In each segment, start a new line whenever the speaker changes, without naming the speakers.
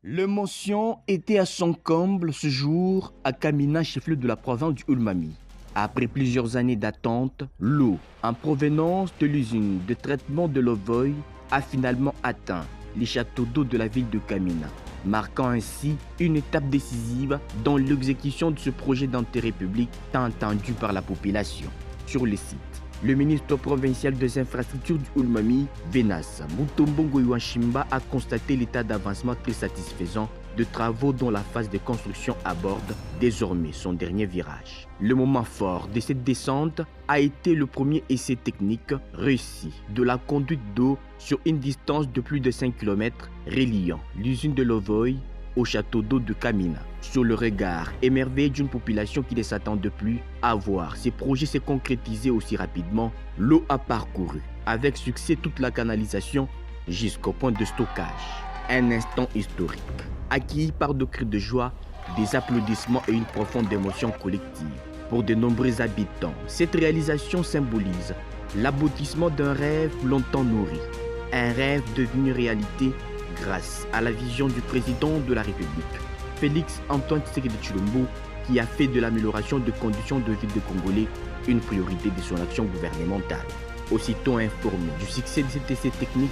L'émotion était à son comble ce jour à Kamina, chef-lieu de la province du Ulmami. Après plusieurs années d'attente, l'eau en provenance de l'usine de traitement de l'Ovoy a finalement atteint les châteaux d'eau de la ville de Kamina, marquant ainsi une étape décisive dans l'exécution de ce projet d'intérêt public tant attendu par la population. Sur le site, le ministre provincial des infrastructures du Ulmami, Venas Mutombongo Iwashimba, a constaté l'état d'avancement très satisfaisant de travaux dont la phase de construction aborde désormais son dernier virage. Le moment fort de cette descente a été le premier essai technique réussi de la conduite d'eau sur une distance de plus de 5 km reliant l'usine de l'Ovoy au château d'eau de Kamina. Sur le regard émerveillé d'une population qui ne s'attendait plus à voir ces projets se concrétiser aussi rapidement, l'eau a parcouru avec succès toute la canalisation jusqu'au point de stockage. Un instant historique, accueilli par de cris de joie, des applaudissements et une profonde émotion collective. Pour de nombreux habitants, cette réalisation symbolise l'aboutissement d'un rêve longtemps nourri, un rêve devenu réalité grâce à la vision du président de la République, Félix Antoine Tshisekedi Tshilombo, qui a fait de l'amélioration des conditions de vie des Congolais une priorité de son action gouvernementale. Aussitôt informé du succès de cet essai technique,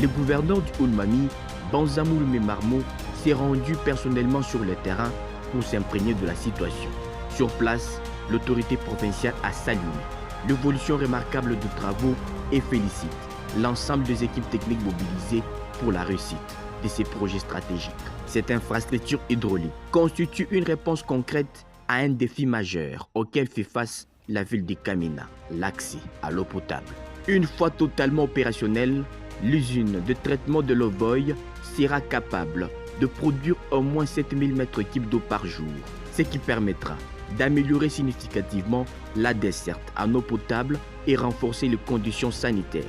le gouverneur du Ulmami, Banzamoulme Marmo, s'est rendu personnellement sur le terrain pour s'imprégner de la situation. Sur place, l'autorité provinciale a salué l'évolution remarquable des travaux et félicite l'ensemble des équipes techniques mobilisées pour la réussite de ces projets stratégiques. Cette infrastructure hydraulique constitue une réponse concrète à un défi majeur auquel fait face la ville de Kamina, l'accès à l'eau potable. Une fois totalement opérationnelle, l'usine de traitement de l'Ovoy sera capable de produire au moins 7000 m3 d'eau par jour, ce qui permettra d'améliorer significativement la desserte en eau potable et renforcer les conditions sanitaires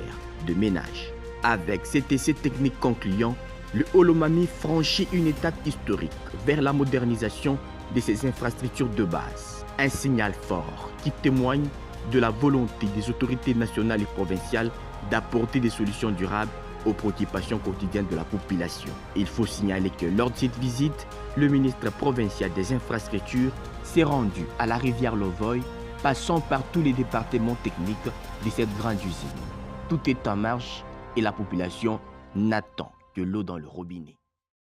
de ménage. Avec cet essai technique concluant, le Ulmami franchit une étape historique vers la modernisation de ses infrastructures de base. Un signal fort qui témoigne de la volonté des autorités nationales et provinciales d'apporter des solutions durables aux préoccupations quotidiennes de la population. Il faut signaler que lors de cette visite, le ministre provincial des infrastructures s'est rendu à la rivière Lovoy, passant par tous les départements techniques de cette grande usine. Tout est en marche et la population n'attend que l'eau dans le robinet.